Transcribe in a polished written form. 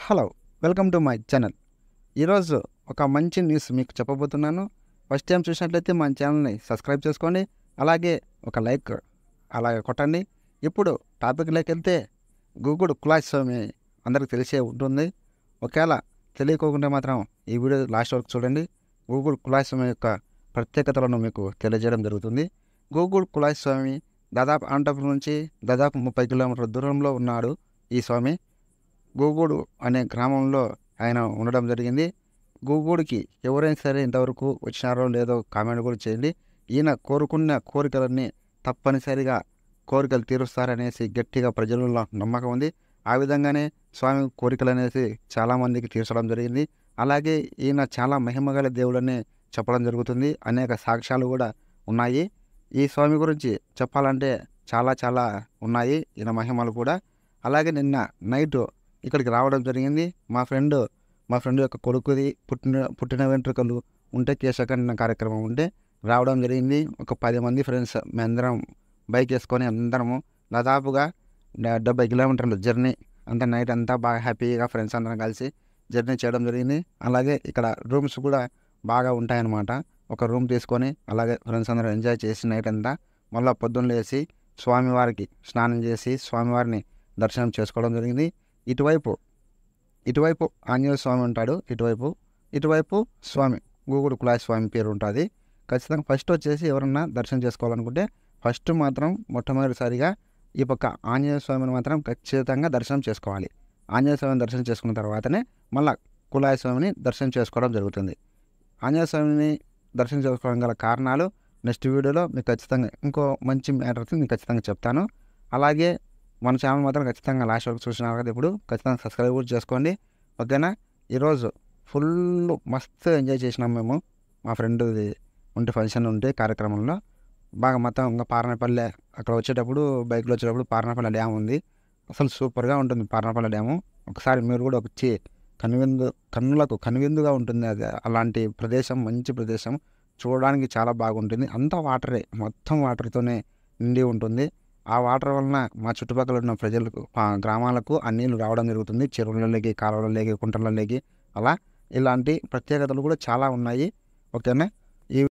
Hello, welcome to my channel. ఈరోజు ఒక మంచి న్యూస్ మీకు చెప్పబోతున్నాను. ఫస్ట్ టైం చూసినట్లయితే మన ఛానల్ని సబ్స్క్రైబ్ చేసుకోండి. అలాగే ఒక లైక్ అలాగే కొట్టండి. ఇప్పుడు టాపిక్లోకి వెళ్తే గూగుల్ కులాయి స్వామి అందరికి తెలిసే ఉంటుంది. ఒకవేళ తెలియకోకుండా మాత్రం ఈ వీడియో లాస్ట్ వరకు చూడండి. గూగుల్ కులాయి స్వామి యొక్క ప్రత్యేకతలను మీకు తెలియజేయడం జరుగుతుంది. గూగుల్ కులాయి స్వామి దాదాపు అనంతపురం నుంచి దాదాపు 30 కిలోమీటర్ల దూరంలో ఉన్నాడు. ఈ స్వామి గూగూడు అనే గ్రామంలో ఆయన ఉండడం జరిగింది. గూగూడికి ఎవరైనా సరే ఇంతవరకు వచ్చినారో లేదో కామెంట్ కూడా చేయండి. ఈయన కోరుకున్న కోరికలన్నీ తప్పనిసరిగా కోరికలు తీరుస్తారనేసి గట్టిగా ప్రజలలో నమ్మకం ఉంది. ఆ విధంగానే స్వామి కోరికలు అనేసి చాలామందికి తీర్చడం జరిగింది. అలాగే ఈయన చాలా మహిమగల దేవుడని చెప్పడం జరుగుతుంది. అనేక సాక్ష్యాలు కూడా ఉన్నాయి. ఈ స్వామి గురించి చెప్పాలంటే చాలా ఉన్నాయి ఈయన మహిమలు కూడా. అలాగే నిన్న నైట్ ఇక్కడికి రావడం జరిగింది. మా ఫ్రెండ్ యొక్క కొడుకుది పుట్టిన వెంట్రుకలు ఉంటే కేశఖండన కార్యక్రమం ఉంటే రావడం జరిగింది. ఒక 10 మంది ఫ్రెండ్స్ మేమందరం బైక్ వేసుకొని అందరము దాదాపుగా 70 కిలోమీటర్ల జర్నీ, అంటే నైట్ అంతా బాగా హ్యాపీగా ఫ్రెండ్స్ అందరం కలిసి జర్నీ చేయడం జరిగింది. అలాగే ఇక్కడ రూమ్స్ కూడా బాగా ఉంటాయన్నమాట. ఒక రూమ్ తీసుకొని అలాగే ఫ్రెండ్స్ అందరం ఎంజాయ్ చేసి నైట్ అంతా మళ్ళీ పొద్దున్న లేచి స్వామివారికి స్నానం చేసి స్వామివారిని దర్శనం చేసుకోవడం జరిగింది. ఇటువైపు ఆంజనేయ స్వామి ఉంటాడు. ఇటువైపు స్వామి గూగుడు కులాయి స్వామి పేరు ఉంటుంది. ఖచ్చితంగా ఫస్ట్ వచ్చేసి ఎవరన్నా దర్శనం చేసుకోవాలనుకుంటే ఫస్ట్ మాత్రం మొట్టమొదటిసారిగా ఈ పక్క ఆంజనేయ స్వామిని మాత్రం ఖచ్చితంగా దర్శనం చేసుకోవాలి. ఆంజనేయ స్వామిని దర్శనం చేసుకున్న తర్వాతనే మళ్ళీ కులాయి స్వామిని దర్శనం చేసుకోవడం జరుగుతుంది. ఆంజనేయ స్వామిని దర్శనం చేసుకోవడం గల కారణాలు నెక్స్ట్ వీడియోలో మీకు ఖచ్చితంగా ఇంకో మంచి మ్యాటర్స్ మీకు ఖచ్చితంగా చెప్తాను. అలాగే మన ఛానల్ మాత్రం ఖచ్చితంగా లాస్ట్ వరకు చూసినారు కదా, ఇప్పుడు ఖచ్చితంగా సబ్స్క్రైబ్ కూడా చేసుకోండి, ఓకేనా. ఈరోజు ఫుల్ మస్తు ఎంజాయ్ చేసినాం మేము. మా ఫ్రెండ్ది ఫంక్షన్ ఉంటే కార్యక్రమంలో బాగా మొత్తం ఇంకా పారనపల్లె అక్కడ వచ్చేటప్పుడు బైక్లో వచ్చేటప్పుడు పారనపల్లె డ్యామ్ ఉంది. అసలు సూపర్గా ఉంటుంది పారనపల్లె డ్యాము. ఒకసారి మీరు కూడా వచ్చి కన్నులకు కనువిందుగా ఉంటుంది. అది అలాంటి ప్రదేశం, మంచి ప్రదేశం, చూడడానికి చాలా బాగుంటుంది. అంతా వాటరే, మొత్తం వాటర్తోనే నిండి ఉంటుంది. ఆ వాటర్ వలన మా చుట్టుపక్కల ఉన్న ప్రజలకు గ్రామాలకు ఆ నీళ్ళు రావడం జరుగుతుంది. చెరువులలోకి, కాలువలలోకి, కుంటలలోకి, అలా ఇలాంటి ప్రత్యేకతలు కూడా చాలా ఉన్నాయి, ఓకేనా.